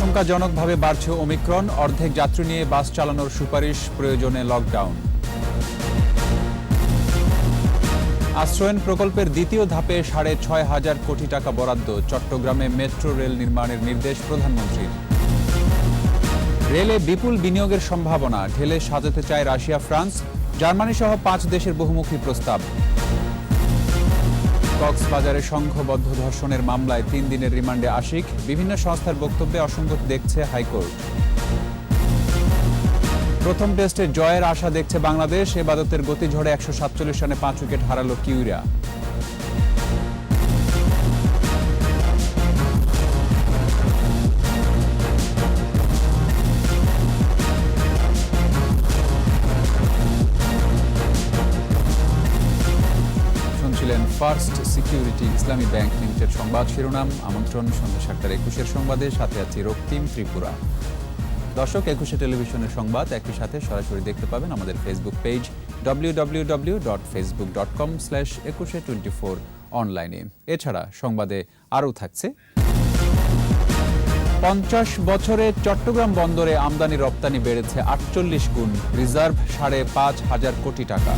আশঙ্কাজনকভাবে বাড়ছে ওমিক্রন, অর্ধেক যাত্রী নিয়ে বাস চালানোর সুপারিশ, প্রয়োজনে লকডাউন। আশ্রয়ণ প্রকল্পের দ্বিতীয় ধাপে ৬,৫০০ কোটি টাকা বরাদ্দ, চট্টগ্রামে মেট্রো রেল নির্মাণের নির্দেশ প্রধানমন্ত্রীর। রেলে বিপুল বিনিয়োগের সম্ভাবনা, ঢেলে সাজাতে চায় রাশিয়া, ফ্রান্স, জার্মানি সহ ৫ দেশের বহুমুখী প্রস্তাব। কক্সবাজারে সংঘবদ্ধ ধর্ষণের মামলায় ৩ দিনের রিমান্ডে আশিক, বিভিন্ন সংস্থার বক্তব্যে অসঙ্গতি দেখছে হাইকোর্ট। প্রথম টেস্টে জয়ের আশা দেখছে বাংলাদেশ, এবাদতের গতিঝড়ে ১৪৭ রানে ৫ উইকেট হারালো কিউরা। ফার্স্ট সিকিউরিটি ইসলামী ব্যাংক লিমিটেড সংবাদ শিরোনাম। আমন্ত্রণ সন্ধ্যা ৭:২১ সংবাদে, সাথে আছি রক্তিম ত্রিপুরা। দর্শক, ২১ টেলিভিশনের সংবাদ একই সাথে সরাসরি দেখতে পাবেন আমাদের ফেসবুক পেজ www.facebook.com/2124 অনলাইনে। এছাড়া সংবাদে আরও থাকছে ৫০ বছরে চট্টগ্রাম বন্দরে আমদানি রপ্তানি বেড়েছে ৪৮ গুণ, রিজার্ভ ৫,৫০০ কোটি টাকা।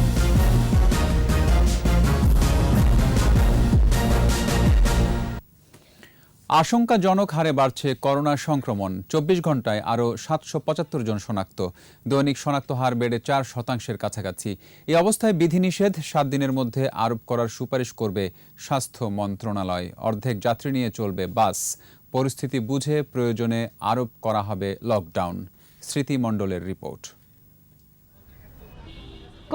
আশঙ্কাজনক হারে বাড়ছে করোনা সংক্রমণ, ২৪ ঘন্টায় আরও ৭৭৫ জন শনাক্ত, দৈনিক শনাক্ত হার বেড়ে ৪% কাছাকাছি। এই অবস্থায় বিধিনিষেধ ৭ দিনের মধ্যে আরোপ করার সুপারিশ করবে স্বাস্থ্য মন্ত্রণালয়। অর্ধেক যাত্রী নিয়ে চলবে বাস, পরিস্থিতি বুঝে প্রয়োজনে আরোপ করা হবে লকডাউন। স্মৃতি মণ্ডলের রিপোর্ট।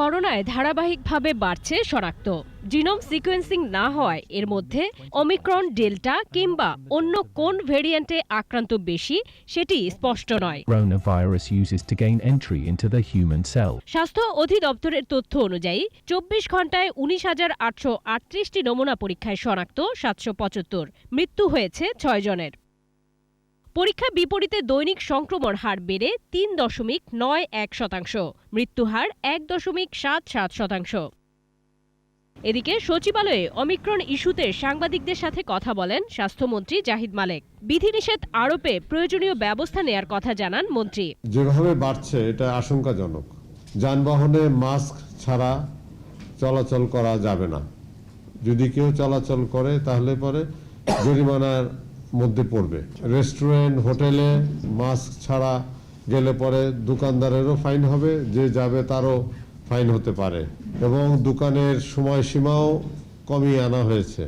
করোনায় ধারাবাহিকভাবে বাড়ছে শনাক্ত। জিনোম সিকোয়েন্সিং না হওয়ায় এর মধ্যে ওমিক্রন, ডেল্টা কিংবা অন্য কোন ভেরিয়েন্টে আক্রান্ত বেশি সেটি স্পষ্ট নয়। Coronavirus uses to gain entry into the human cell. স্বাস্থ্য অধিদপ্তরের তথ্য অনুযায়ী ২৪ ঘন্টায় ১৯,৮৩৮টি নমুনা পরীক্ষায় শনাক্ত ৭৭৫। মৃত্যু হয়েছে ৬ জনের। পরীক্ষা বিপরীতে দৈনিক সংক্রমণ হার বেড়ে ৩.৯১%, মৃত্যুহার ১.৭৭%। এদিকে সচিবালয়ে অমিক্রন ইস্যুতে সাংবাদিকদের সাথে কথা বলেন স্বাস্থ্যমন্ত্রী জাহিদ মালেক। বিধিনিষেধ আরোপে প্রয়োজনীয় ব্যবস্থা নেয়ার কথা জানান মন্ত্রী। যেভাবে বাড়ছে এটা আশঙ্কাজনক। যানবাহনে মাস্ক ছাড়া চলাচল করা যাবে না। যদি কেউ চলাচল করে তাহলে পরে জরিমানার মধ্যে পড়বে। রেস্টুরেন্ট, হোটেলে মাস্ক ছাড়া গেলে পরে দোকানদারেরও ফাইন হবে, যে যাবে তারও ফাইন হতে পারে। এবং দোকানের সময়সীমাও কমিয়ে আনা হয়েছে,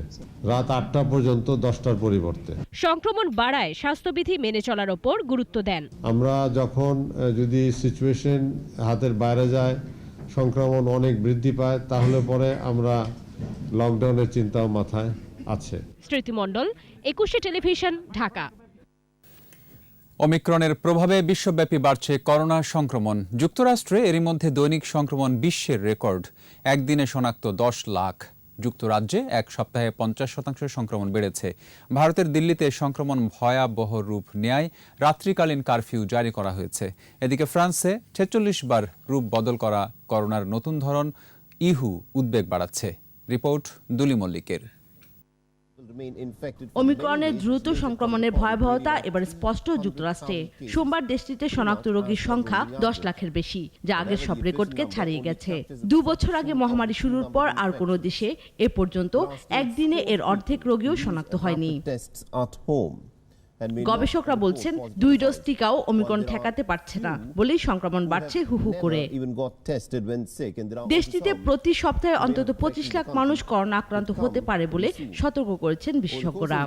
রাত ৮টা পর্যন্ত 10টার পরিবর্তে। সংক্রমণ বাড়ায় স্বাস্থ্যবিধি মেনে চলার ওপর গুরুত্ব দেন। আমরা যখন যদি সিচুয়েশন হাতের বাইরে যায়, সংক্রমণ অনেক বৃদ্ধি পায়, তাহলে পরে আমরা লকডাউনের চিন্তাও মাথায় আছে। স্মৃতি মণ্ডল, ২১ টেলিভিশন, ঢাকা। ওমিক্রনের প্রভাবে বিশ্বব্যাপী বাড়ছে করোনা সংক্রমণ। যুক্তরাষ্ট্রে এরই মধ্যে দৈনিক সংক্রমণ বিশ্বের রেকর্ড, একদিনে শনাক্ত ১০ লাখ। যুক্তরাজ্যে এক সপ্তাহে ৫০% সংক্রমণ বেড়েছে। ভারতের দিল্লিতে সংক্রমণ ভয়াবহ রূপ নেয়, রাত্রিকালীন কারফিউ জারি করা হয়েছে। এদিকে ফ্রান্সে ৪৬ বার রূপ বদল করা করোনার নতুন ধরন ইহু উদ্বেগ বাড়াচ্ছে। রিপোর্ট দুলি মল্লিকের। ওমিক্রনের দ্রুত সংক্রমণের ভয়াবহতা এবার স্পষ্ট যুক্তরাষ্ট্রে। সোমবার দেশটিতে শনাক্ত রোগীর সংখ্যা ১০ লাখের বেশি, যা আগের সব রেকর্ডকে ছাড়িয়ে গেছে। ২ বছর আগে মহামারী শুরুর পর আর কোনো দেশে এ পর্যন্ত একদিনে এর অর্ধেক রোগীও শনাক্ত হয়নি। গবেষকরা বলছেন ২ ডোজ টিকাও ওমিক্রন ঠেকাতে পারছে না বলেই সংক্রমণ বাড়ছে হু হু করে। দেশটিতে প্রতি সপ্তাহে অন্তত ২৫ লাখ মানুষ করোনা আক্রান্ত হতে পারে বলে সতর্ক করেছেন বিশেষজ্ঞরা।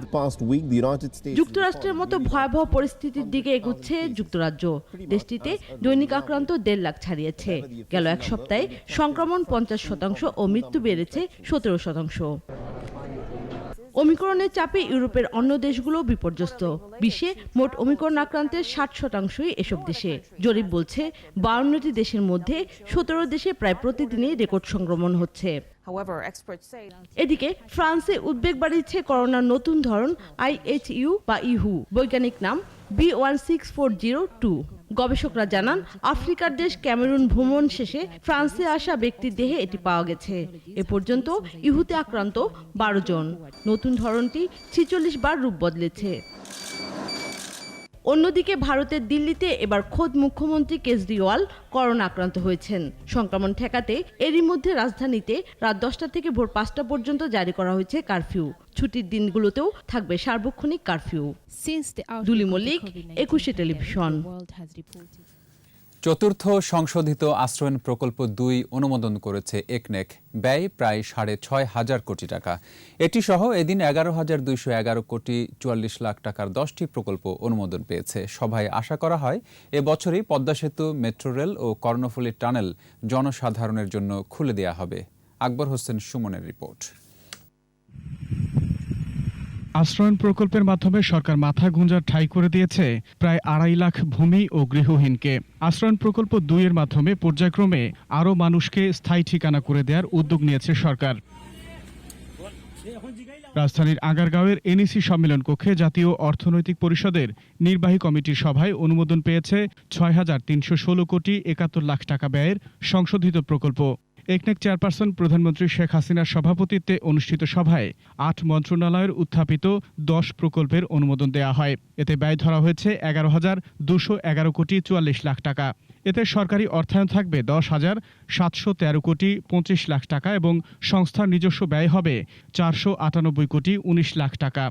যুক্তরাষ্ট্রের মতো ভয়াবহ পরিস্থিতির দিকে এগুচ্ছে যুক্তরাজ্য। দেশটিতে দৈনিক আক্রান্ত ১.৫ লাখ ছাড়িয়েছে। গেল এক সপ্তাহে সংক্রমণ ৫০% ও মৃত্যু বেড়েছে ১৭%। ওমিক্রনের চাপে ইউরোপের অন্য দেশগুলো বিপর্যস্ত। বিশ্বে মোট ওমিক্রন আক্রান্তের ৬০%ই এসব দেশে। জরিপ বলছে ৫২টি দেশের মধ্যে ১৭ দেশে প্রায় প্রতিদিনই রেকর্ড সংক্রমণ হচ্ছে। এদিকে ফ্রান্সে উদ্বেগ বাড়িয়েছে করোনার নতুন ধরন IHU বা ইহু, বৈজ্ঞানিক নাম B16402। গবেষকরা জানান, আফ্রিকার দেশ ক্যামেরুন ভ্রমণ শেষে ফ্রান্সে আসা ব্যক্তির দেহে এটি পাওয়া গেছে। এ পর্যন্ত ইহুতে আক্রান্ত ১২ জন। নতুন ধরনটি ৪৬ বার রূপ বদলেছে। অন্যদিকে ভারতের দিল্লিতে এবার খোদ মুখ্যমন্ত্রী কেজরিওয়াল করোনা আক্রান্ত হয়েছেন। সংক্রমণ ঠেকাতে এরই মধ্যে রাজধানীতে রাত 10টা থেকে ভোর 5টা পর্যন্ত জারি করা হয়েছে কারফিউ। ছুটির দিনগুলোতেও থাকবে সার্বক্ষণিক কারফিউ। দুলি মল্লিক, 21 টেলিভিশন। চতুর্থ সংশোধিত আশ্রয়ণ প্রকল্প 2 অনুমোদন করেছে একনেক। ব্যয় প্রায় 6,500 কোটি টাকা। এটি সহ এদিন 11,211 কোটি 44 লাখ টাকার 10টি প্রকল্প অনুমোদন পেয়েছে। সভায় আশা করা হয় এ বছরই পদ্মা সেতু, মেট্রো রেল ও কর্ণফুলী টানেল জনসাধারণের জন্য খুলে দেয়া হবে। আকবর হোসেন সুমনের রিপোর্ট। আশ্রয়ণ প্রকল্পের মাধ্যমে সরকার মাথা গুঁজার ঠাঁই করে দিয়েছে প্রায় 2.5 লাখ ভূমি ও গৃহহীনকে। আশ্রয়ণ প্রকল্প 2 এর মাধ্যমে পর্যায়ক্রমে আরও মানুষকে স্থায়ী ঠিকানা করে দেওয়ার উদ্যোগ নিয়েছে সরকার। রাজধানীর আগারগাঁওয়ের এনইসি সম্মেলন কক্ষে জাতীয় অর্থনৈতিক পরিষদের নির্বাহী কমিটির সভায় অনুমোদন পেয়েছে 6,316 কোটি 71 লাখ টাকা ব্যয়ের সংশোধিত প্রকল্প। একনেক চেয়ারপারসন প্রধানমন্ত্রী শেখ হাসিনার সভাপতিত্বে অনুষ্ঠিত সভায় 8 মন্ত্রণালয়ের উত্থাপিত 10 প্রকল্পের অনুমোদন দেওয়া হয়। এতে ব্যয় ধরা হয়েছে 11,211 কোটি 44 লাখ টাকা। এতে সরকারি অর্থায়ন থাকবে 10,713 কোটি 25 লাখ টাকা এবং সংস্থার নিজস্ব ব্যয় হবে 498 কোটি 19 লাখ টাকা।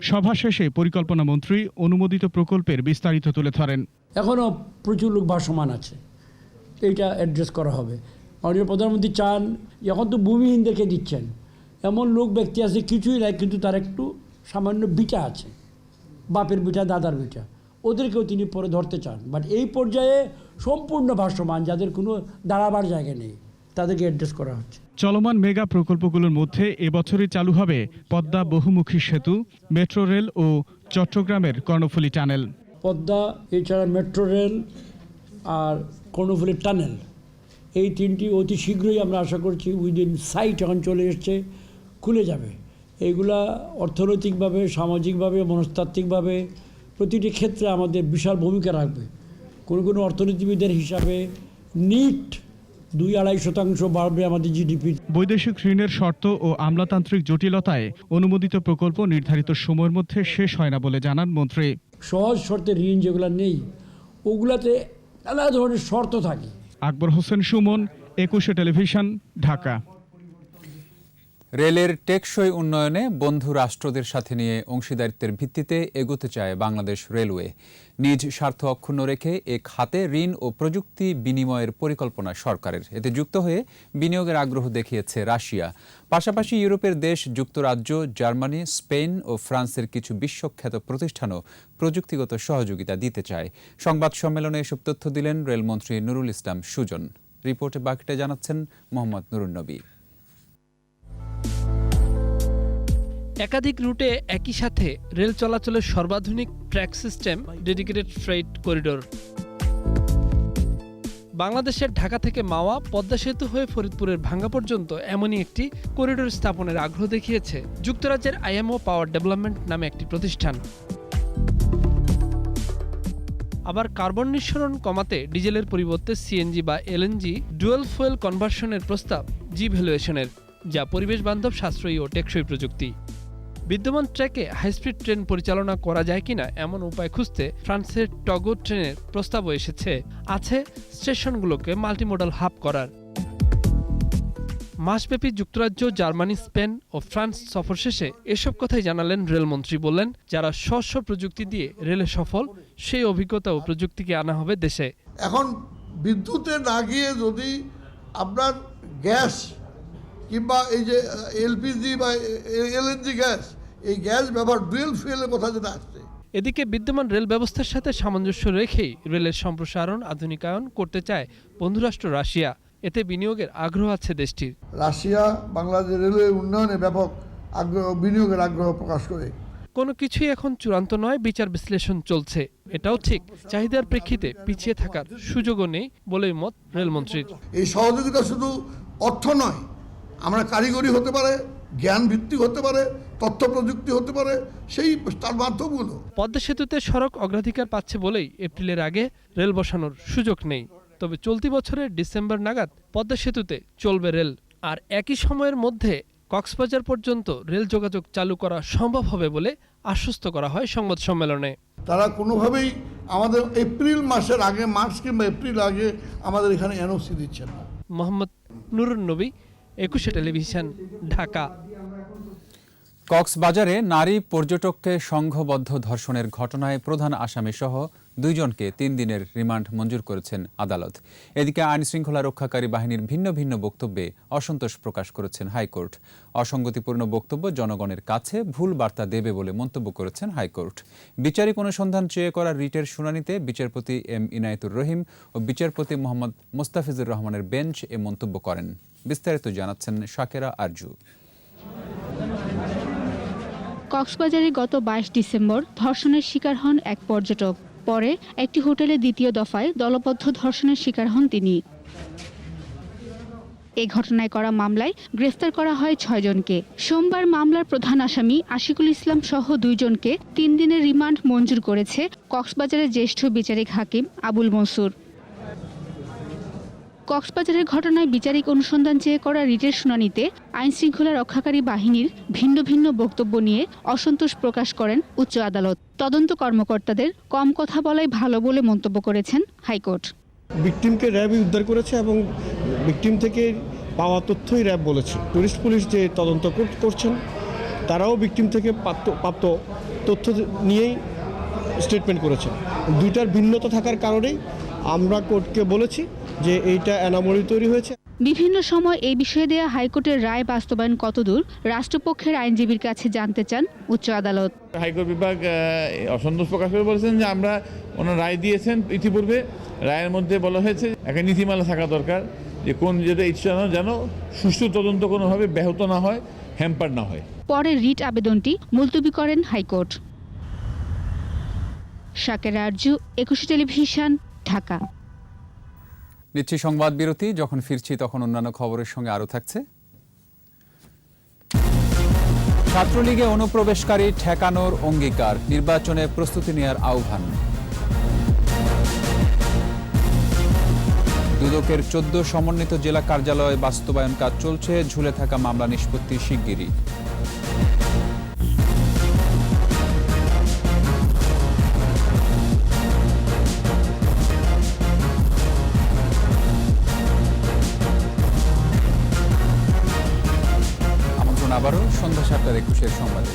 সভা শেষে পরিকল্পনা মন্ত্রী অনুমোদিত প্রকল্পের বিস্তারিত তুলে ধরেন। এখনও প্রচুর লোক ভাসমান আছে, এইটা অ্যাড্রেস করা হবে। মাননীয় প্রধানমন্ত্রী চান, এখন তো ভূমিহীনদেরকে দিচ্ছেন, এমন লোক ব্যক্তি আছে কিছুই নাই কিন্তু তার একটু সামান্য বিটা আছে, বাপের বিটা, দাদার বিটা, ওদেরকেও তিনি পরে ধরতে চান। বাট এই পর্যায়ে সম্পূর্ণ ভাসমান, যাদের কোনো দাঁড়াবার জায়গা নেই, তাদেরকে অ্যাড্রেস করা হচ্ছে। চলমান মেগা প্রকল্পগুলোর মধ্যে এবছরই চালু হবে পদ্মা বহুমুখী সেতু, মেট্রো রেল ও চট্টগ্রামের কর্ণফুলী টানেল। পদ্মা, এছাড়া মেট্রো রেল আর কর্ণফুলী টানেল, এই 3টি অতি শীঘ্রই আমরা আশা করছি উইদিন সাইট এখন চলে এসছে, খুলে যাবে। এইগুলা অর্থনৈতিকভাবে, সামাজিকভাবে, মনস্তাত্ত্বিকভাবে প্রতিটি ক্ষেত্রে আমাদের বিশাল ভূমিকা রাখবে। কোনো অর্থনীতিবিদের হিসাবে নিট 2-2.5% বাড়বে আমাদের জিডিপি। বৈদেশিক ঋণের শর্ত ও আমলাতান্ত্রিক জটিলতায় অনুমোদিত প্রকল্প নির্ধারিত সময়ের মধ্যে শেষ হয় না বলে জানান মন্ত্রী। সহজ শর্তে ঋণ যেগুলো নেই, ওগুলাতে আলাদা ধরনের শর্ত থাকে। আকবর হোসেন সুমন, 21 টেলিভিশন, ঢাকা। রেলের টেকসই উন্নয়নে বন্ধু রাষ্ট্রদের সাথে নিয়ে অংশীদারিত্বের ভিত্তিতে এগোতে চায় বাংলাদেশ রেলওয়ে। নিজ স্বার্থ অক্ষুণ্ণ রেখে এ খাতে ঋণ ও প্রযুক্তি বিনিময়ের পরিকল্পনা সরকারের। এতে যুক্ত হয়ে বিনিয়োগের আগ্রহ দেখিয়েছে রাশিয়া। পাশাপাশি ইউরোপের দেশ যুক্তরাজ্য, জার্মানি, স্পেন ও ফ্রান্সের কিছু বিশ্বখ্যাত প্রতিষ্ঠানও প্রযুক্তিগত সহযোগিতা দিতে চায়। সংবাদ সম্মেলনে এসব তথ্য দিলেন রেলমন্ত্রী নুরুল ইসলাম সুজন। রিপোর্টে বাকিটা জানাচ্ছেন মোহাম্মদ নুরুন নবী। একাধিক রুটে একই সাথে রেল চলাচলের সর্বাধুনিক track system, dedicated freight corridor. বাংলাদেশের ঢাকা থেকে মাওয়া, পদ্মা সেতু হয়ে ফরিদপুরের ভাঙ্গা পর্যন্ত এমনই একটি করিডোর স্থাপনের আগ্রহ দেখিয়েছে যুক্তরাজ্যের আইএমও পাওয়ার ডেভেলপমেন্ট নামে একটি প্রতিষ্ঠান। আবার কার্বন নিঃসরণ কমাতে ডিজেলের পরিবর্তে সিএনজি বা এলএনজি ডুয়েল ফুয়েল কনভার্সনের প্রস্তাব জি ভ্যালুয়েশনের, যা পরিবেশ বান্ধব, সাশ্রয়ী ও টেকসই প্রযুক্তি। বিদ্যমান ট্র্যাকে হাইস্পিড ট্রেন পরিচালনা করা যায় কিনা এমন উপায় খুঁজতে ফ্রান্সের টগো ট্রেনের প্রস্তাবও এসেছে। আছে স্টেশনগুলোকে মাল্টিমোডাল হাব করার। মাসব্যাপী যুক্তরাজ্য, জার্মানি, স্পেন ও ফ্রান্স সফর শেষে এসব কথাই জানালেন রেলমন্ত্রী। বললেন, যারা স্ব প্রযুক্তি দিয়ে রেলে সফল, সেই অভিজ্ঞতা ও প্রযুক্তিকে আনা হবে দেশে। এখন বিদ্যুতে না গিয়ে যদি আপনার গ্যাস কিংবা এই যে এলপিজি বা এলএনজি গ্যাস, এই গ্যাস ব্যবহার, ডুয়েল ফুয়েলের কথা যেটা আসছে। এদিকে বিদ্যমান রেল ব্যবস্থার সাথে সামঞ্জস্য রেখেই রেলের সম্প্রসারণ, আধুনিকায়ন করতে চায় বন্ধুরাষ্ট্র রাশিয়া। এতে বিনিয়োগের আগ্রহ আছে দেশটির। রাশিয়া বাংলাদেশ রেলওয়ে উন্নয়নে ব্যাপক আগ্রহ, বিনিয়োগের আগ্রহ প্রকাশ করে। কোনো কিছুই এখন চূড়ান্ত নয়, বিচার বিশ্লেষণ চলছে। এটাও ঠিক, চাহিদার প্রেক্ষিতে পিছিয়ে থাকার সুযোগও নেই বলেই মত রেলমন্ত্রীর। এই সহযোগিতা শুধু অর্থ নয়, আমরা কারিগরি হতে পারে, জ্ঞান ভিত্তিক হতে পারে, তথ্য প্রযুক্তি হতে পারে, সেই তার মাধ্যমগুলো। পদ্মা সেতুতে সড়ক অগ্রাধিকার পাচ্ছে বলেই এপ্রিলের আগে রেল বসানোর সুযোগ নেই। তবে চলতি বছরের ডিসেম্বর নাগাদ পদ্মা সেতুতে চলবে রেল। আর একই সময়ের মধ্যে কক্সবাজার পর্যন্ত রেল যোগাযোগ চালু করা সম্ভব হবে বলে আশ্বস্ত করা হয় সংবাদ সম্মেলনে। তারা কোনোভাবেই আমাদের এপ্রিল মাসের আগে, মার্চ কিংবা এপ্রিল আগে আমাদের এখানে এনওসি দিচ্ছেন না। মোহাম্মদ নুরুন নবী, একুশে টেলিভিশন, ঢাকা। কক্সবাজারে নারী পর্যটককে সংঘবদ্ধ ধর্ষণের ঘটনায় প্রধান আসামি সহ 2 জনকে 3 দিনের রিমান্ড মঞ্জুর করেছেন আদালত। এদিকে আইনশৃঙ্খলা রক্ষাকারী বাহিনীর ভিন্ন ভিন্ন বক্তব্যে অসন্তোষ প্রকাশ করেছেন হাইকোর্ট। অসঙ্গতিপূর্ণ বক্তব্য জনগণের কাছে ভুল বার্তা দেবে বলে মন্তব্য করেছেন হাইকোর্ট। বিচারিক অনুসন্ধান চেয়ে করা রিটের শুনানিতে বিচারপতি এম ইনায়েতুর রহিম ও বিচারপতি মোহাম্মদ মোস্তাফিজুর রহমানের বেঞ্চ এ মন্তব্য করেন। বিস্তারিত জানাচ্ছেন শাকেরা আরজু। কক্সবাজারে গত 22 ডিসেম্বর ধর্ষণের শিকার হন এক পর্যটক। পরে একটি হোটেলে দ্বিতীয় দফায় দলবদ্ধ ধর্ষণের শিকার হন তিনি। এই ঘটনায় করা মামলায় গ্রেফতার করা হয় 6 জনকে। সোমবার মামলার প্রধান আসামি আশিকুল ইসলাম সহ 2 জনকে 3 দিনের রিমান্ড মঞ্জুর করেছে কক্সবাজারের জ্যেষ্ঠ বিচারিক হাকিম আবুল মনসুর। কক্সবাজারের ঘটনায় বিচারিক অনুসন্ধান চেয়ে করা রিটের শুনানিতে আইনশৃঙ্খলা রক্ষাকারী বাহিনীর ভিন্ন ভিন্ন বক্তব্য নিয়ে অসন্তোষ প্রকাশ করেন উচ্চ আদালত। তদন্ত কর্মকর্তাদের কম কথা বলাই ভালো বলে মন্তব্য করেছেন হাইকোর্ট। ভিকটিমকে র্যাবই উদ্ধার করেছে এবং ভিকটিম থেকে পাওয়া তথ্যই র্যাব বলেছে। টুরিস্ট পুলিশ যে তদন্ত করছেন তারাও ভিকটিম থেকে প্রাপ্ত তথ্য নিয়েই স্টেটমেন্ট করেছেন। দুইটার ভিন্নতা থাকার কারণেই আমরা কোর্টকে বলেছি যে এইটা অ্যানোমালি তৈরি হয়েছে। বিভিন্ন সময় এই বিষয়ে দেয়া হাইকোর্টের রায় বাস্তবায়ন কতদূর রাষ্ট্রপক্ষের আইনজীবীর কাছে জানতে চান উচ্চ আদালত। হাইকোর্ট বিভাগ অসন্তোষ প্রকাশ করে বলেছেন যে আমরা ওনার রায় দিয়েছেন, ইতিপূর্বে রায়ের মধ্যে বলা হয়েছে একটা নীতিমালা থাকা দরকার যে কোন যেটা ইচ্ছা যেন সুষ্ঠু তদন্ত কোনোভাবে ব্যাহত না হয়, হ্যাম্পার না হয়। পরে রিট আবেদনটি মুলতবি করেন হাইকোর্ট। শাকেরা আরজু, একুশে টেলিভিশন, ঢাকা। নিচ্ছি সংবাদ বিরতি। যখন ফিরছি তখন অন্যান্য খবরের সঙ্গে আরও থাকছে। ছাত্রলীগে অনুপ্রবেশকারী ঠেকানোর অঙ্গীকার, নির্বাচনে প্রস্তুতি নেওয়ার আহ্বান। দুদকের 14 সমন্বিত জেলা কার্যালয় বাস্তবায়ন কাজ চলছে, ঝুলে থাকা মামলা নিষ্পত্তি শিগগিরই। আবারও সন্ধ্যা 7:21 সংবাদে।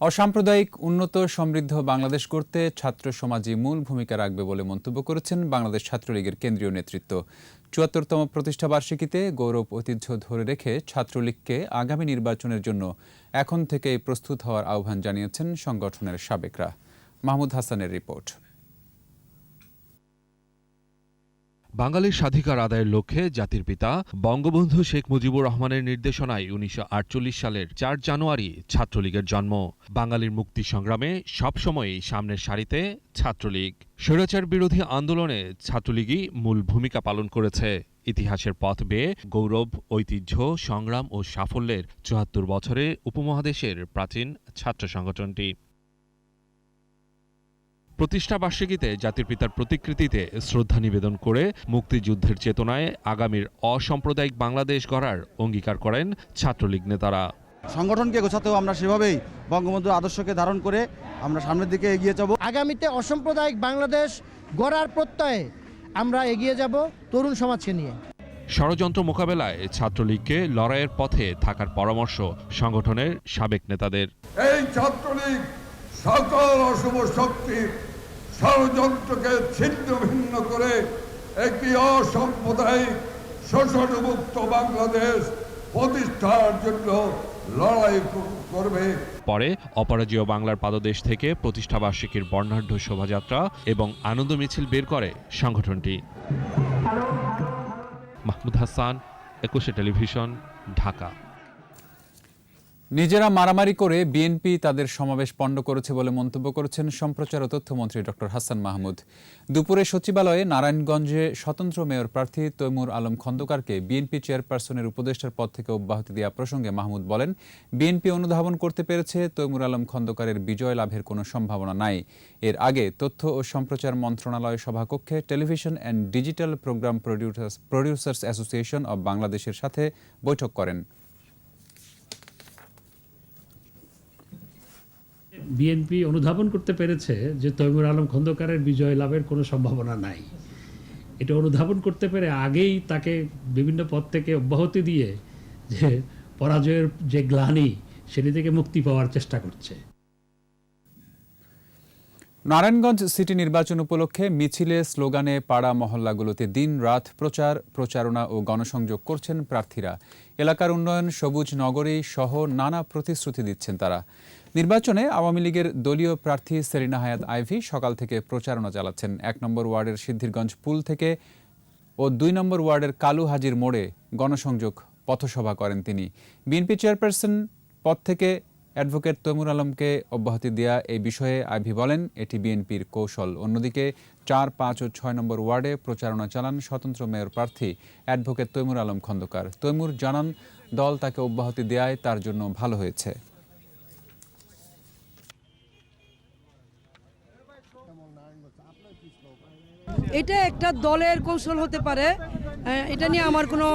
অসাম্প্রদায়িক, উন্নত, সমৃদ্ধ বাংলাদেশ গড়তে ছাত্র সমাজই মূল ভূমিকা রাখবে বলে মন্তব্য করেছেন বাংলাদেশ ছাত্রলীগের কেন্দ্রীয় নেতৃত্ব। ৭৪তম প্রতিষ্ঠাবার্ষিকীতে গৌরব ঐতিহ্য ধরে রেখে ছাত্রলীগকে আগামী নির্বাচনের জন্য এখন থেকেই প্রস্তুত হওয়ার আহ্বান জানিয়েছেন সংগঠনের সাবেকরা। মাহমুদ হাসানের রিপোর্ট। বাঙালির স্বাধিকার আদায়ের লক্ষ্যে জাতির পিতা বঙ্গবন্ধু শেখ মুজিবুর রহমানের নির্দেশনায় ১৯৪৮ সালের ৪ জানুয়ারি ছাত্রলীগের জন্ম। বাঙালির মুক্তি সংগ্রামে সবসময়ই সামনের সারিতে ছাত্রলীগ। স্বৈরাচার বিরোধী আন্দোলনে ছাত্রলীগই মূল ভূমিকা পালন করেছে। ইতিহাসের পথ বেয়ে গৌরব, ঐতিহ্য, সংগ্রাম ও সাফল্যের ৭৪ বছরে উপমহাদেশের প্রাচীন ছাত্র সংগঠনটি। প্রতিষ্ঠাবার্ষিকীতে জাতির পিতার প্রতিকৃতিতে শ্রদ্ধা নিবেদন করে মুক্তিযুদ্ধের চেতনায় আগামীর অসাম্প্রদায়িক বাংলাদেশ গড়ার অঙ্গীকার করেন ছাত্রলীগ নেতারা। সংগঠনকে গোছাতেও আমরা সেভাবেই বঙ্গবন্ধুর আদর্শকে ধারণ করে আমরা সামনের দিকে এগিয়ে যাব। আগামীতে অসাম্প্রদায়িক বাংলাদেশ গড়ার প্রত্যয়ে আমরা এগিয়ে যাব তরুণ সমাজকে নিয়ে। ষড়যন্ত্র মোকাবেলায় ছাত্রলীগকে লড়াইয়ের পথে থাকার পরামর্শ সংগঠনের সাবেক নেতাদের। এই ছাত্রলীগ সকল অশুভ শক্তির ষড়যন্ত্রকে ছিন্ন ভিন্ন করে একটি অসাম্প্রদায়িক শোষণমুক্ত বাংলাদেশ প্রতিষ্ঠার জন্য লড়াই করবে। পরে অপরাজেয় বাংলার পাদদেশ থেকে প্রতিষ্ঠাবার্ষিকীর বর্ণাঢ্য শোভাযাত্রা এবং আনন্দ মিছিল বের করে সংগঠনটি। মাহমুদ হাসান, একুশে টেলিভিশন, ঢাকা। নিজেরা মারামারি করে বিএনপি তাদের সমাবেশ পণ্ড করেছে বলে মন্তব্য করেছেন সম্প্রচার ও তথ্যমন্ত্রী ডক্টর হাসান মাহমুদ। দুপুরে সচিবালয়ে নারায়ণগঞ্জে স্বতন্ত্র মেয়র প্রার্থী তৈমুর আলম খন্দকারকে বিএনপি চেয়ারপারসনের উপদেষ্টার পদ থেকে অব্যাহতি দেওয়া প্রসঙ্গে মাহমুদ বলেন, বিএনপি অনুধাবন করতে পেরেছে তৈমুর আলম খন্দকারের বিজয় লাভের কোনো সম্ভাবনা নাই। এর আগে তথ্য ও সম্প্রচার মন্ত্রণালয় সভাকক্ষে television and digital program producers association of বাংলাদেশের সাথে বৈঠক করেন বিএনপি অনুধাবন করতে পেরেছে যে তৈমুর আলম খন্দকারের বিজয় লাভের কোনো সম্ভাবনা নাই। এটা অনুধাবন করতে পেরে আগেই তাকে বিভিন্ন পদ থেকে অব্যাহতি দিয়ে যে পরাজয়ের যে গ্লানি সেটি থেকে মুক্তি পাওয়ার চেষ্টা করছে। নারায়ণগঞ্জ সিটি নির্বাচন উপলক্ষে মিছিলে, স্লোগানে পাড়া মহল্লাগুলোতে দিন-রাত প্রচারণা ও গণসংযোগ করছেন প্রার্থীরা। এলাকার উন্নয়ন, সবুজ নগরী সহ নানা প্রতিশ্রুতি দিচ্ছেন তারা। নির্বাচনে আওয়ামী লীগের দলীয় প্রার্থী সেলিনা হায়াৎ আইভী সকাল থেকে প্রচারণা চালাচ্ছেন। ১ নম্বর ওয়ার্ডের সিদ্ধিরগঞ্জ পুল থেকে ও ২ নম্বর ওয়ার্ডের কালু হাজির মোড়ে গণসংযোগ পথসভা করেন তিনি। বিএনপি চেয়ারপারসন পদ থেকে অ্যাডভোকেট তৈমুর আলমকে অব্যাহতি দেয়া এই বিষয়ে আইভী বলেন, এটি বিএনপির কৌশল। অন্যদিকে ৪, ৫ ও ৬ নম্বর ওয়ার্ডে প্রচারণা চালান স্বতন্ত্র মেয়র প্রার্থী অ্যাডভোকেট তৈমুর আলম খন্দকার। তৈমুর জানান, দল তাকে অব্যাহতি দেয়ায় তার জন্য ভালো হয়েছে। এটা একটা দলের কৌশল হতে পারে, এটা নিয়ে আমার কোনো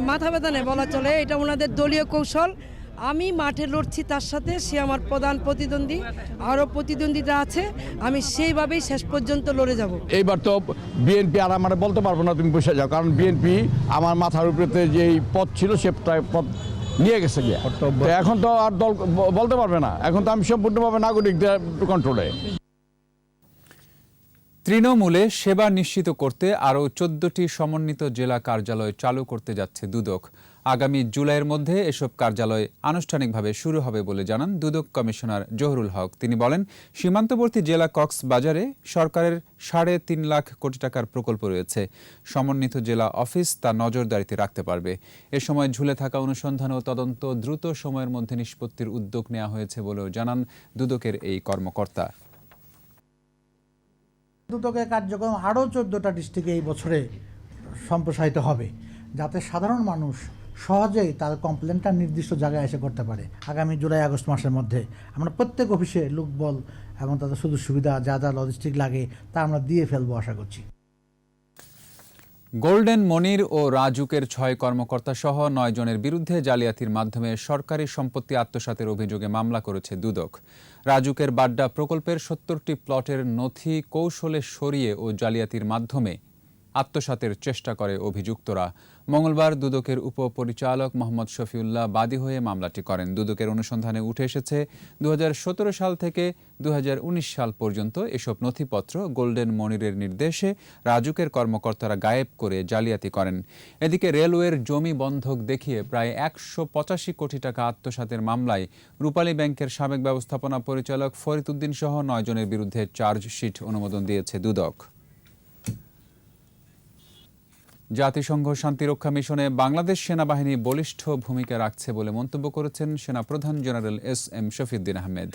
মাথা ব্যথা নেই বলা চলে। এটা ওনাদের দলীয় কৌশল। আমি মাঠে লড়ছি তার সাথে, সে আমার প্রধান প্রতিদ্বন্দ্বী, আরও প্রতিদ্বন্দ্বীরা আছে, আমি সেইভাবেই শেষ পর্যন্ত লড়ে যাব। এইবার তো বিএনপি আর আমার বলতে পারবো না তুমি বসে যাও, কারণ বিএনপি আমার মাথার উপরে যে পদ ছিল সে পদ নিয়ে গেছে গিয়ে। এখন তো আর দল বলতে পারবে না, এখন তো আমি সম্পূর্ণভাবে নাগরিকদের কন্ট্রোলে। তৃণমূলে সেবা নিশ্চিত করতে আরও ১৪টি সমন্বিত জেলা কার্যালয় চালু করতে যাচ্ছে দুদক। আগামী জুলাইয়ের মধ্যে এসব কার্যালয় আনুষ্ঠানিকভাবে শুরু হবে বলে জানান দুদক কমিশনার জহুরুল হক। তিনি বলেন, সীমান্তবর্তী জেলা কক্সবাজারে সরকারের ৩.৫ লাখ কোটি টাকার প্রকল্প রয়েছে। সমন্বিত জেলা অফিস তা নজরদারিতে রাখতে পারবে। এ সময় ঝুলে থাকা অনুসন্ধান ও তদন্ত দ্রুত সময়ের মধ্যে নিষ্পত্তির উদ্যোগ নেওয়া হয়েছে বলেও জানান দুদকের এই কর্মকর্তা। দুদকের কার্যক্রম আরও 14টা ডিস্ট্রিক্টে এই বছরে সম্প্রসারিত হবে, যাতে সাধারণ মানুষ সহজেই তার কমপ্লেনটা নির্দিষ্ট জায়গায় এসে করতে পারে। আগামী জুলাই আগস্ট মাসের মধ্যে আমরা প্রত্যেক অফিসে লোকবল এবং তাদের সুযোগ সুবিধা যা যা লজিস্টিক লাগে তা আমরা দিয়ে ফেলবো আশা করছি। গোল্ডেন মনির ও রাজুকের ৬ কর্মকর্তা সহ ৯ জনের বিরুদ্ধে জালিয়াতির মাধ্যমে সরকারি সম্পত্তি আত্মসাতের অভিযোগে মামলা করেছে দুদক। রাজুকের বাড্ডা প্রকল্পের ৭০টি প্লটের নথি কৌশলে সরিয়ে ও জালিয়াতির মাধ্যমে আত্মসাতের চেষ্টা করে অভিযুক্তরা। মঙ্গলবার দুদকের উপপরিচালক মোহাম্মদ শফিউল্লাহ বাদী হয়ে মামলাটি করেন। দুদকের অনুসন্ধানে উঠে এসেছে ২০১৭ সাল থেকে ২০১৯ সাল পর্যন্ত এসব নথিপত্র গোল্ডেন মনিরের নির্দেশে রাজুকের কর্মকর্তারা গায়েব করে জালিয়াতি করেন। এদিকে রেলওয়ের জমি বন্ধক দেখিয়ে প্রায় ১৮৫ কোটি টাকা আত্মসাতের মামলায় রূপালী ব্যাংকের সাবেক ব্যবস্থাপনা পরিচালক ফরিদ উদ্দিন সহ ৯ জনের বিরুদ্ধে চার্জশিট অনুমোদন দিয়েছে দুদক। জাতিসংঘ শান্তিরক্ষা মিশনে বাংলাদেশ সেনাবাহিনী বলিষ্ঠ ভূমিকা রাখছে বলে মন্তব্য করেছেন সেনাপ্রধান জেনারেল এস.এম. শফিউদ্দিন আহমেদ।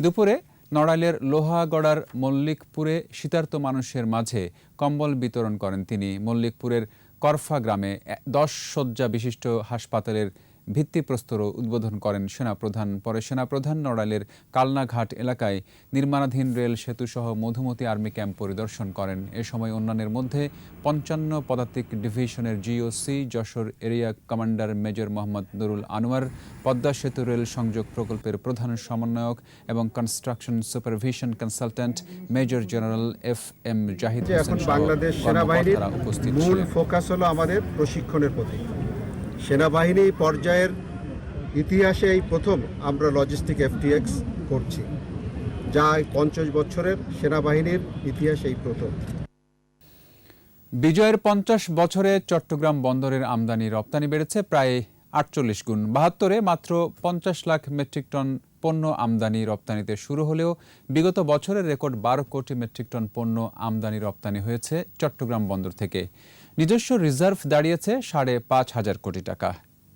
দুপুরে নড়াইলের লোহাগড়ার মল্লিকপুরে শীতার্ত মানুষের মাঝে কম্বল বিতরণ করেন তিনি। মল্লিকপুরের করফা গ্রামে ১০ শয্যা বিশিষ্ট হাসপাতালের ভিত্তিপ্রস্তরও উদ্বোধন করেন সেনাপ্রধান। পরে সেনাপ্রধান নড়াইলের কালনাঘাট এলাকায় নির্মাণাধীন রেল সেতুসহ মধুমতি আর্মি ক্যাম্প পরিদর্শন করেন। এ সময় অন্যান্যের মধ্যে ৫৫ পদাতিক ডিভিশনের GOC, Jessore area commander major Mohammad Nurul Anwar, Padma সেতু রেল সংযোগ প্রকল্পের প্রধান সমন্বয়ক এবং construction supervision consultant major general FM. Zahid Hossain সহ বাংলাদেশ সেনাবাহিনীর মূল ফোকাস হলো আমাদের প্রশিক্ষণের প্রতি। সেনাবাহিনী পর্যায়ের ইতিহাসে এই প্রথম আমরা লজিস্টিক এফটিএক্স করছি, যা ৫০ বছরের সেনাবাহিনীর ইতিহাসে এই প্রথম। বিজয়ের ৫০ বছরে চট্টগ্রাম বন্দরের আমদানি রপ্তানি বেড়েছে প্রায় ৪৮ গুণ। ৭২-এ মাত্র ৫০ লাখ মেট্রিক টন পণ্য আমদানি রপ্তানিতে শুরু হলেও বিগত বছরের রেকর্ড ১২ কোটি মেট্রিক টন পণ্য আমদানি রপ্তানি হয়েছে চট্টগ্রাম বন্দর থেকে। নিজস্ব রিজার্ভ দাঁড়িয়েছে ৫,৫০০ কোটি টাকা।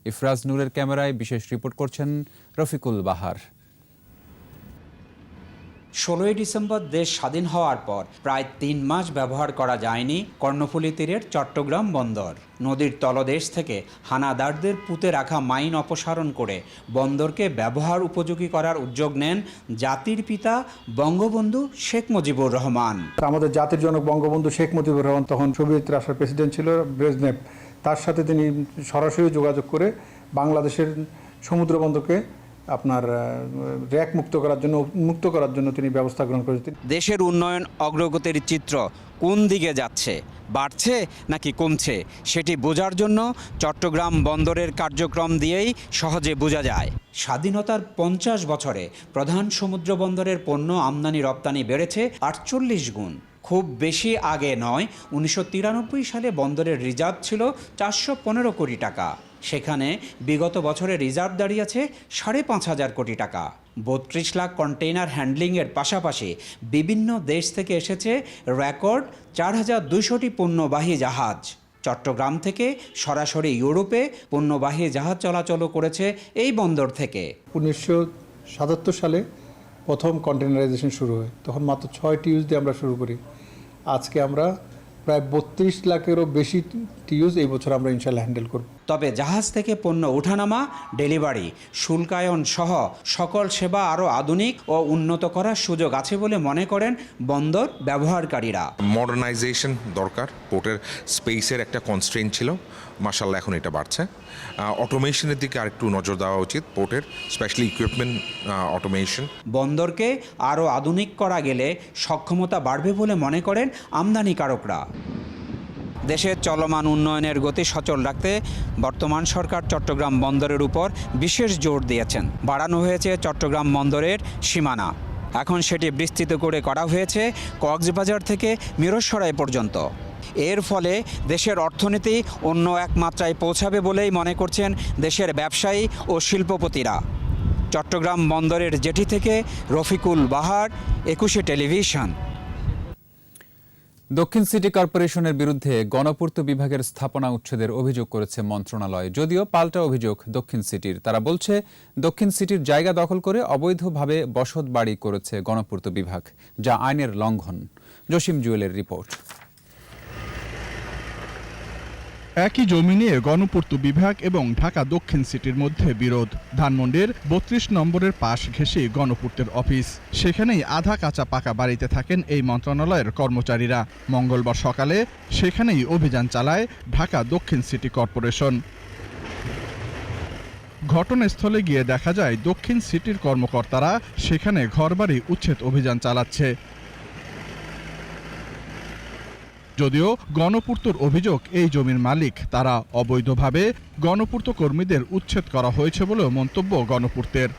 ইফরাজ নূরের ক্যামেরায় বিশেষ রিপোর্ট করছেন রফিকুল বাহার। ১৬ই ডিসেম্বর দেশ স্বাধীন হওয়ার পর প্রায় ৩ মাস ব্যবহার করা যায়নি কর্ণফুলী তীরের চট্টগ্রাম বন্দর। নদীর তলদেশ থেকে হানাদারদের পুঁতে রাখা মাইন অপসারণ করে বন্দরকে ব্যবহার উপযোগী করার উদ্যোগ নেন জাতির পিতা বঙ্গবন্ধু শেখ মুজিবুর রহমান। আমাদের জাতির জনক বঙ্গবন্ধু শেখ মুজিবুর রহমান তখন সোভিয়েত রাশিয়ার প্রেসিডেন্ট ছিল ব্রেজনেভ, তার সাথে তিনি সরাসরি যোগাযোগ করে বাংলাদেশের সমুদ্র বন্দরকে আপনার র্যাক মুক্ত করার জন্য তিনি ব্যবস্থা গ্রহণ করেছেন। দেশের উন্নয়ন অগ্রগতির চিত্র কোন দিকে যাচ্ছে, বাড়ছে নাকি কমছে, সেটি বোঝার জন্য চট্টগ্রাম বন্দরের কার্যক্রম দিয়েই সহজে বোঝা যায়। স্বাধীনতার 50 বছরে প্রধান সমুদ্র বন্দরের পণ্য আমদানি রপ্তানি বেড়েছে 48 গুণ। খুব বেশি আগে নয়, 1993 সালে বন্দরের রিজার্ভ ছিল 415 কোটি টাকা। সেখানে বিগত বছরে রিজার্ভ দাঁড়িয়েছে 5,500 কোটি টাকা। 32 লাখ কন্টেইনার হ্যান্ডলিংয়ের পাশাপাশি বিভিন্ন দেশ থেকে এসেছে রেকর্ড 4,200টি পণ্যবাহী জাহাজ। চট্টগ্রাম থেকে সরাসরি ইউরোপে পণ্যবাহী জাহাজ চলাচলও করেছে এই বন্দর থেকে। 1977 সালে প্রথম কন্টেনারাইজেশন শুরু হয়, তখন মাত্র 6 টিউজ দিয়ে আমরা শুরু করি। আজকে আমরা প্রায় 32 লাখেরও বেশি টিউজ এই বছর আমরা ইনশাল্লাহ হ্যান্ডেল করব। তবে জাহাজ থেকে পণ্য ওঠানামা, ডেলিভারি, শুল্কায়ন সহ সকল সেবা আরও আধুনিক ও উন্নত করার সুযোগ আছে বলে মনে করেন বন্দর ব্যবহারকারীরা। মডার্নাইজেশন দরকার, পোর্টের স্পেসের একটা কনস্ট্রেইন ছিল, মাশাআল্লাহ এখন এটা বাড়ছে। অটোমেশনের দিকে আরেকটু নজর দেওয়া উচিত পোর্টের, স্পেশালি ইকুইপমেন্ট অটোমেশন। বন্দরকে আরও আধুনিক করা গেলে সক্ষমতা বাড়বে বলে মনে করেন আমদানিকারকরা। দেশের চলমান উন্নয়নের গতি সচল রাখতে বর্তমান সরকার চট্টগ্রাম বন্দরের উপর বিশেষ জোর দিয়েছেন। বাড়ানো হয়েছে চট্টগ্রাম বন্দরের সীমানা, এখন সেটি বিস্তৃত করে করা হয়েছে কক্সবাজার থেকে মিরসরাই পর্যন্ত। এর ফলে দেশের অর্থনীতি অন্য এক মাত্রায় পৌঁছাবে বলেই মনে করছেন দেশের ব্যবসায়ী ও শিল্পপতিরা। চট্টগ্রাম বন্দরের জেটি থেকে রফিকুল বাহার, 21 টেলিভিশন। দক্ষিণ সিটি কর্পোরেশনের বিরুদ্ধে গণপূর্ত বিভাগের স্থাপনা উচ্ছেদের অভিযোগ করেছে মন্ত্রণালয়। যদিও পাল্টা অভিযোগ দক্ষিণ সিটির। তারা বলছে দক্ষিণ সিটির জায়গা দখল করে অবৈধভাবে বসত বাড়ি করেছে গণপূর্ত বিভাগ, যা আইনের লঙ্ঘন। জসিম জুয়েলের রিপোর্ট। একই জমি নিয়ে গণপূর্ত বিভাগ এবং ঢাকা দক্ষিণ সিটির মধ্যে বিরোধ। ধানমন্ডির 32 নম্বরের পাশ ঘেঁষে গণপূর্তের অফিস, সেখানেই আধা কাঁচা পাকা বাড়িতে থাকেন এই মন্ত্রণালয়ের কর্মচারীরা। মঙ্গলবার সকালে সেখানেই অভিযান চালায় ঢাকা দক্ষিণ সিটি কর্পোরেশন। ঘটনাস্থলে গিয়ে দেখা যায় দক্ষিণ সিটির কর্মকর্তারা সেখানে ঘরবাড়ি উচ্ছেদ অভিযান চালাচ্ছে। যদিও গণপূর্তর অভিযোগ এই জমির মালিক তারা অবৈধভাবে গণপূর্ত কর্মীদের উচ্ছেদ করা হয়েছে বলেও মন্তব্য গণপূর্তের।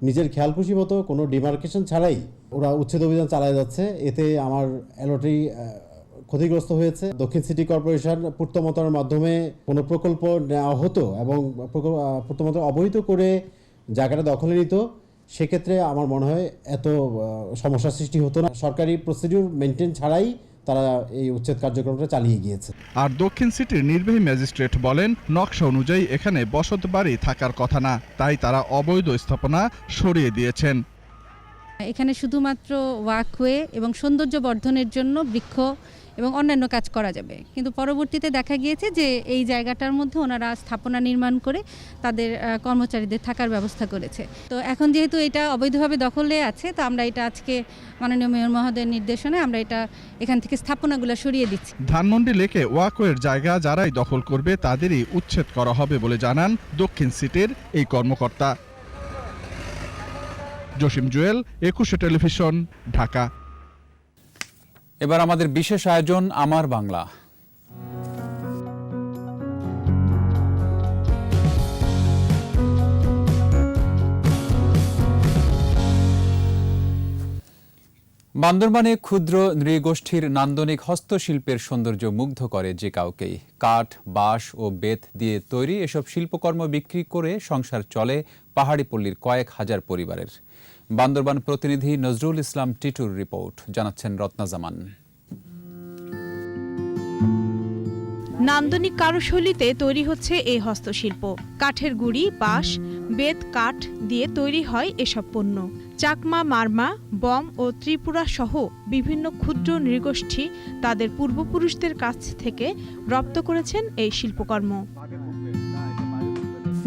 নিজের খেয়াল খুশি মতো কোনো ডিমার্কেশন ছাড়াই ওরা উচ্ছেদ অভিযান চালায় যাচ্ছে, এতে আমার এলটি ক্ষতিগ্রস্ত হয়েছে। দক্ষিণ সিটি কর্পোরেশন পূর্তমন্ত্রণের মাধ্যমে কোনো প্রকল্প নেওয়া হতো এবং পূর্তমন্ত্রণ অবহিত করে জায়গাটা দখলে নিত, সেক্ষেত্রে আমার মনে হয় এত সমস্যার সৃষ্টি হতো না। সরকারি প্রসিডিউর মেনটেন ছাড়াই তারা এই উচ্ছেদ কার্যক্রমটা চালিয়ে গিয়েছে। আর দক্ষিণ সিটির নির্বাহী ম্যাজিস্ট্রেট বলেন নকশা অনুযায়ী এখানে বসত বাড়ি থাকার কথা না, তাই তারা অবৈধ স্থাপনা সরিয়ে দিয়েছেন। এখানে শুধুমাত্র ওয়াকওয়ে এবং সৌন্দর্য বর্ধনের জন্য বৃক্ষ এবং অন্যান্য কাজ করা যাবে, কিন্তু পরবর্তীতে দেখা গিয়েছে যে এই জায়গাটার মধ্যে ওনারা স্থাপনা নির্মাণ করে তাদের কর্মচারীদের থাকার ব্যবস্থা করেছে। তো এখন যেহেতু এটা অবৈধভাবে দখলে আছে, তো আমরা এটা আজকে মাননীয় মেয়র মহোদয়ের নির্দেশনায় আমরা এটা এখান থেকে স্থাপনাগুলো সরিয়ে দিচ্ছি। ধানমন্ডি লেকে ওয়াকওয়ের জায়গা যারাই দখল করবে তাদেরই উচ্ছেদ করা হবে বলে জানান দক্ষিণ সিটির এই কর্মকর্তা। জসিম জুয়েল, 21 টেলিভিশন, ঢাকা। এবার আমাদের বিশেষ আয়োজন আমার বাংলা। বান্দরবানে ক্ষুদ্র নৃগোষ্ঠীর নান্দনিক হস্তশিল্পের সৌন্দর্য মুগ্ধ করে যে কাউকেই। কাঠ, বাঁশ ও বেত দিয়ে তৈরি এসব শিল্পকর্ম বিক্রি করে সংসার চলে পাহাড়ি পল্লীর কয়েক হাজার পরিবারের। বান্দরবান প্রতিনিধি নজরুল ইসলাম টিটুর রিপোর্ট, জানাচ্ছেন রত্না জামান। নান্দনিক কারুশৈলীতে তৈরি হচ্ছে এই হস্তশিল্প। কাঠের গুঁড়ি, বাঁশ, বেত, কাঠ দিয়ে তৈরি হয় এসব পণ্য। চাকমা, মারমা, বম ও ত্রিপুরা সহ বিভিন্ন ক্ষুদ্র নৃগোষ্ঠী তাদের পূর্বপুরুষদের কাছ থেকে রপ্ত করেছেন এই শিল্পকর্ম।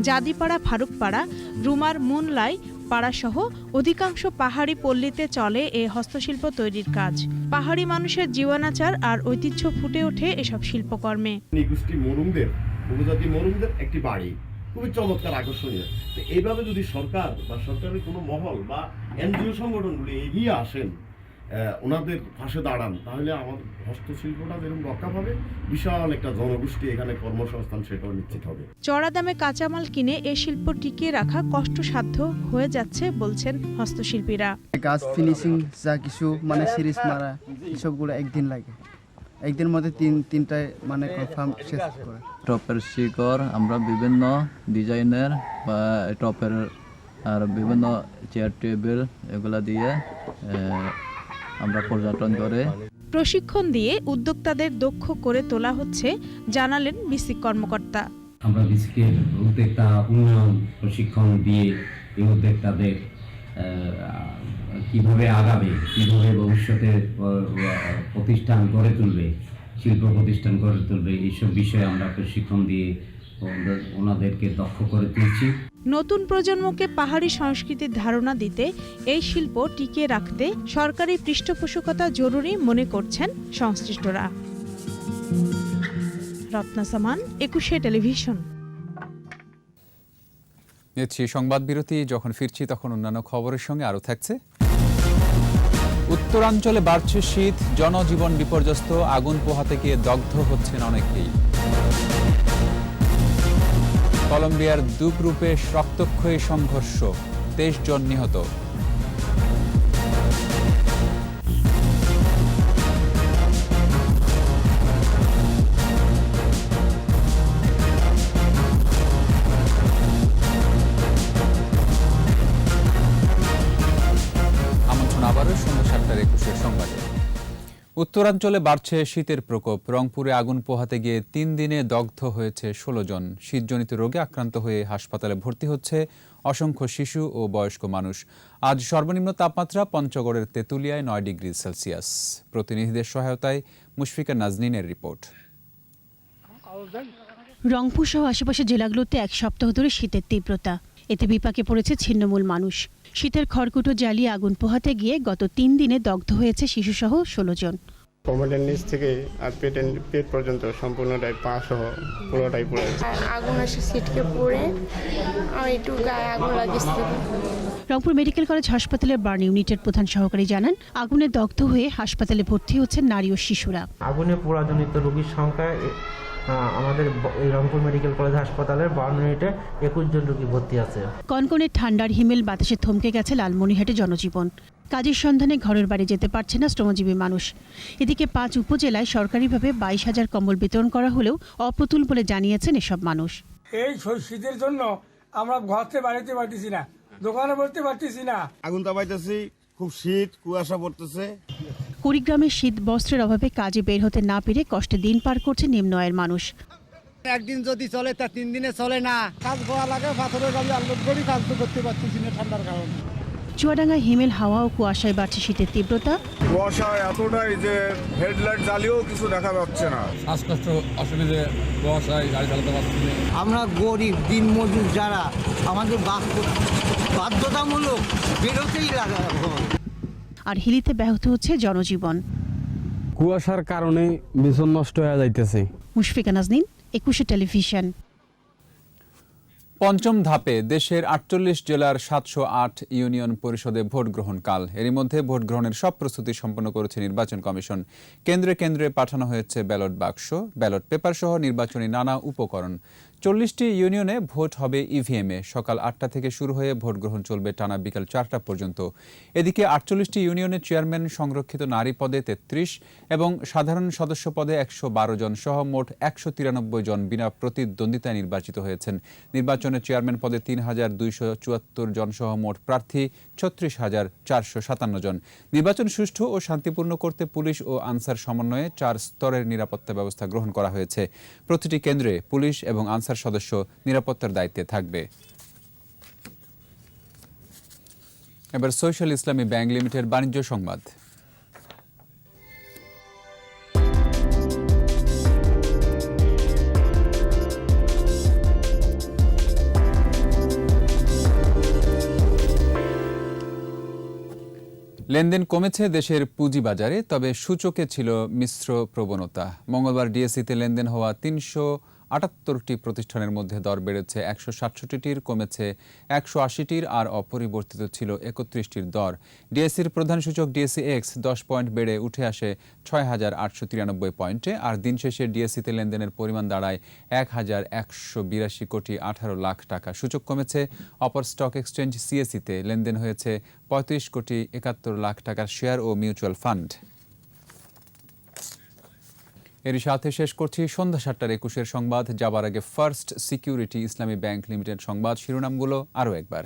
জাদিপাড়া, ফারুকপাড়া, রুমার, মুনলাই পাড়াসহ অধিকাংশ পাহাড়ি পল্লীতে চলে এই হস্তশিল্প তৈরির কাজ। পাহাড়ি মানুষের জীবনাচার আর ঐতিহ্য ফুটে ওঠে এসব শিল্পকর্মে। নৃগোষ্ঠী মরুমদের, উপজাতি মরুমদের একটি বাড়ি, খুবই চমৎকার, আকর্ষণীয়। তো এইভাবে যদি সরকার বা সরকারের কোনো মহল বা এনজিও সংগঠনগুলি এগিয়ে আসেন, ওনাদের পাশে দাঁড়ান, তাহলে আমাদের হস্তশিল্পটা যেরকম রক্ষা পাবে, বিশাল একটা জনগোষ্ঠী এখানে কর্মসংস্থান সেটাও নিশ্চিত হবে। চড়া দামে কাঁচামাল কিনে এই শিল্প টিকিয়ে রাখা কষ্টসাধ্য হয়ে যাচ্ছে বলছেন হস্তশিল্পীরা। গাছ ফিনিশিং যা কিছু মানে সিরিজ মারা এসবগুলো একদিন লাগে, একদিনের মধ্যে তিনটায় মানে কনফার্ম শেষ করে। টপের শিকড় আমরা বিভিন্ন ডিজাইনের বা টপের আর বিভিন্ন চেয়ার টেবিল এগুলা দিয়ে আমরা পর্যটন করে। প্রশিক্ষণ দিয়ে উদ্যোক্তাদের দক্ষ করে তোলা হচ্ছে জানালেন বিসিক কর্মকর্তা। আমরা বিসিকের উদ্যোক্তা উন্নয়ন প্রশিক্ষণ দিয়ে এই উদ্যোক্তাদের কিভাবে আগাবে, কিভাবে ভবিষ্যতে প্রতিষ্ঠান গড়ে তুলবে, শিল্প প্রতিষ্ঠান গড়ে তুলবে, এইসব বিষয়ে আমরা প্রশিক্ষণ দিয়ে ওনাদেরকে দক্ষ করে তুলছি। নতুন প্রজন্মকে পাহাড়ি সংস্কৃতির ধারণা দিতে এই শিল্প টিকিয়ে রাখতে সরকারি পৃষ্ঠপোষকতা জরুরি মনে করছেন সংশ্লিষ্টরা। রত্না সামান, 21 টেলিভিশন। নিচ্ছি সংবাদ বিরতি, যখন ফিরছি তখন অন্যান্য খবরের সঙ্গে আরও থাকছে। উত্তরাঞ্চলে বাড়ছে শীত, জনজীবন বিপর্যস্ত, আগুন পোহাতে গিয়ে দগ্ধ হচ্ছেন অনেকেই। কলম্বিয়ার দুগ্রুপে রক্তক্ষয়ী সংঘর্ষ, 23 জন নিহত। আবারও সন্ধ্যা 7টার 21 সংবাদে। উত্তরাঞ্চলে বাড়ছে শীতের প্রকোপ, রংপুরে আগুন পোহাতে গিয়ে 3 দিনে দগ্ধ হয়েছে 16 জন। শীতজনিত রোগে আক্রান্ত হয়ে হাসপাতালে ভর্তি হচ্ছে অসংখ্য শিশু ও বয়স্ক মানুষ। আজ সর্বনিম্ন তাপমাত্রা পঞ্চগড়ের তেঁতুলিয়ায় 9 ডিগ্রি সেলসিয়াস। প্রতিনিধিদের সহায়তায় মুশফিকা নাজনীনের রিপোর্ট। রংপুর সহ আশেপাশের জেলাগুলোতে এক সপ্তাহ ধরে শীতের তীব্রতা, এতে বিপাকে পড়েছে ছিন্নমূল মানুষ। শীতের খড়কুটো জ্বালিয়ে আগুন পোহাতে গিয়ে গত 3 দিনে দগ্ধ হয়েছে শিশুসহ 16 জন। কোমরের নিচ থেকে আর পেট পর্যন্ত সম্পূর্ণটাই পা সহ পুরোটাই পড়ে গেছে। আগুন এসে ছিটকে পড়ে আমি একটু গায়ে আগুন লাগিয়েছিল। রংপুর মেডিকেল কলেজ হাসপাতালের বার্ন ইউনিটের প্রধান সহকারী জানান, আগুনে দগ্ধ হয়ে হাসপাতালে ভর্তি হচ্ছেন নারী ও শিশুরা। আগুনে পোড়াজনিত রোগীর সংখ্যা আমাদের রংপুর মেডিকেল কলেজ হাসপাতালের বার্ন ইউনিটে 21 জন রোগী ভর্তি আছে। কনকনে ঠান্ডার হিমেল বাতাসে থমকে গেছে লালমনিরহাটে জনজীবন। কাজের সন্ধানে ঘরের বাড়ি যেতে পারছে না শ্রমজীবী মানুষ। এদিকে 5 উপজেলায় সরকারিভাবে 22,000 কম্বল বিতরণ করা হলেও অপ্রতুল বলে জানিয়েছেন এসব মানুষ। এই শীতের জন্য আমরা ঘর থেকে বাড়িতে পারতেছি না, দোকানে বলতে পারতেছি না, আগুন তাপাইতেছি, খুব শীত, কুয়াশা পড়তেছে। কুড়িগ্রামে শীত বস্ত্রের অভাবে কাজে বের হতে না পেরে কষ্টে দিন পার করছে নিম্ন আয়ের মানুষ। একদিন যদি চলে তা 3 দিনে চলে না। কাজ করা লাগে, পাথরের গাড়ি আনলোড করি, কাজ তো করতে পারতেছি না ঠান্ডার কারণে। চুয়াডাঙ্গায় হিমেল হাওয়া ও কুয়াশায় বাড়ছে শীতের তীব্রতা। কুয়াশা এতটাই যে হেডলাইট জ্বালিয়েও কিছু দেখা যাচ্ছে না। শ্বাসকষ্ট, অসুবিধে, কুয়াশায় গাড়ি চালাতে পারছি না। আমরা গরিব দিনমজুর যারা, আমাদের বাধ্যতামূলক বেরোতেই লাগে। আর হিলিতে ব্যাহত হচ্ছে জনজীবন। কুয়াশার কারণে ভীষণ নষ্ট হয়ে যাইতেছে। মুশফিকা নাজনীন, 21 টেলিভিশন। পঞ্চম ধাপে দেশের 48 জেলার 708 ইউনিয়ন পরিষদে ভোট গ্রহণ কাল। এরই মধ্যে ভোট গ্রহণের সব প্রস্তুতি সম্পন্ন করেছে নির্বাচন কমিশন। কেন্দ্রে কেন্দ্রে পাঠানো হয়েছে ব্যালট বাক্স, ব্যালট পেপার সহ নির্বাচনী নানা উপকরণ। 40টি ইউনিয়নে ভোট হবে ইভিএমে। সকাল 8টা থেকে শুরু হয়ে ভোট গ্রহণ চলবে টানা বিকাল 4টা পর্যন্ত। এদিকে 48টি ইউনিয়নের চেয়ারম্যান, সংরক্ষিত নারী পদে 33 এবং সাধারণ সদস্য পদে 112 জন সহ মোট 193 জন বিনা প্রতিদ্বন্দ্বিতায় নির্বাচিত হয়েছেন। নির্বাচনে চেয়ারম্যান পদে 3,274 জন সহ মোট প্রার্থী 36,457 জন। নির্বাচন সুষ্ঠু ও শান্তিপূর্ণ করতে পুলিশ ও আনসার সমন্বয়ে 4 স্তরের নিরাপত্তা ব্যবস্থা গ্রহণ করা হয়েছে। প্রতিটি কেন্দ্রে পুলিশ এবং আনসার সদস্য নিরাপত্তার দায়িত্বে থাকবে। এবার সোশ্যাল ইসলামী ব্যাংক লিমিটেড বাণিজ্য সংবাদ। লেনদেন কমেছে দেশের পুঁজিবাজারে, তবে সূচকে ছিল মিশ্র প্রবণতা। মঙ্গলবার ডিএসইতে লেনদেন হওয়া 78টি প্রতিষ্ঠানের মধ্যে দর বেড়েছে 167টির, কমেছে 180টির, আর অপরিবর্তিত ছিল 31টির দর। ডিএসসির প্রধান সূচক ডিএসসি এক্স 10 পয়েন্ট বেড়ে উঠে আসে 6,893 পয়েন্টে, আর দিন শেষে ডিএসসিতে লেনদেনের পরিমাণ দাঁড়ায় 1,182 কোটি 18 লাখ টাকা। সূচক কমেছে। অপর স্টক এক্সচেঞ্জ সিএসইতে লেনদেন হয়েছে 35 কোটি 71 লাখ টাকার শেয়ার ও মিউচুয়াল ফান্ড। এর সাথে শেষ করছি সন্ধ্যা 7:21 সংবাদ। যাবার আগে ফার্স্ট সিকিউরিটি ইসলামী ব্যাংক লিমিটেড সংবাদ শিরোনামগুলো আরও একবার।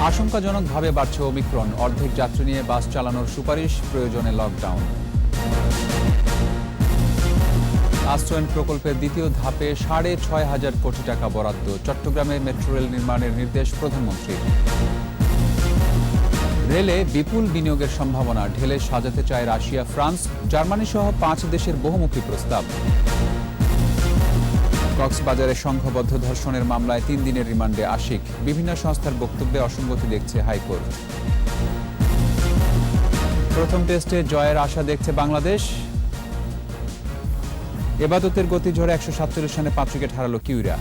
আশঙ্কাজনকভাবে বাড়ছে ওমিক্রন, অর্ধেক যাত্রী নিয়ে বাস চালানোর সুপারিশ, প্রয়োজনে লকডাউন। আশ্রয়ণ প্রকল্পের দ্বিতীয় ধাপে 6,500 কোটি টাকা বরাদ্দ, চট্টগ্রামে মেট্রো রেল নির্মাণের নির্দেশ প্রধানমন্ত্রীর। রেলে বিপুল বিনিয়োগের সম্ভাবনা, ঢেলে সাজাতে চায় রাশিয়া, ফ্রান্স, জার্মানি সহ 5 দেশের বহুমুখী প্রস্তাব। কক্সবাজারে সংঘবদ্ধ ধর্ষণের মামলায় 3 দিনের রিমান্ডে আশিক, বিভিন্ন সংস্থার বক্তব্যে অসঙ্গতি দেখছে হাইকোর্ট। প্রথম টেস্টে জয়ের আশা দেখছে বাংলাদেশ। এবাদতের গতি ঝরে 147 রানে 5 উইকেট হারালো কিউরা।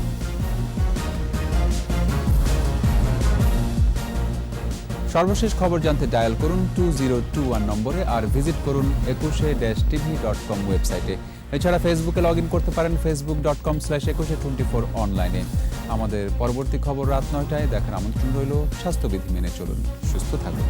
সর্বশেষ খবর জানতে ডায়াল করুন 2021 নম্বরে, আর ভিজিট করুন 21-tv.com ওয়েবসাইটে। এছাড়া ফেসবুকে লগ ইন করতে পারেন facebook.com/2124 অনলাইনে। আমাদের পরবর্তী খবর রাত 9টায় দেখার আমন্ত্রণ রইল। স্বাস্থ্যবিধি মেনে চলুন, সুস্থ থাকুন।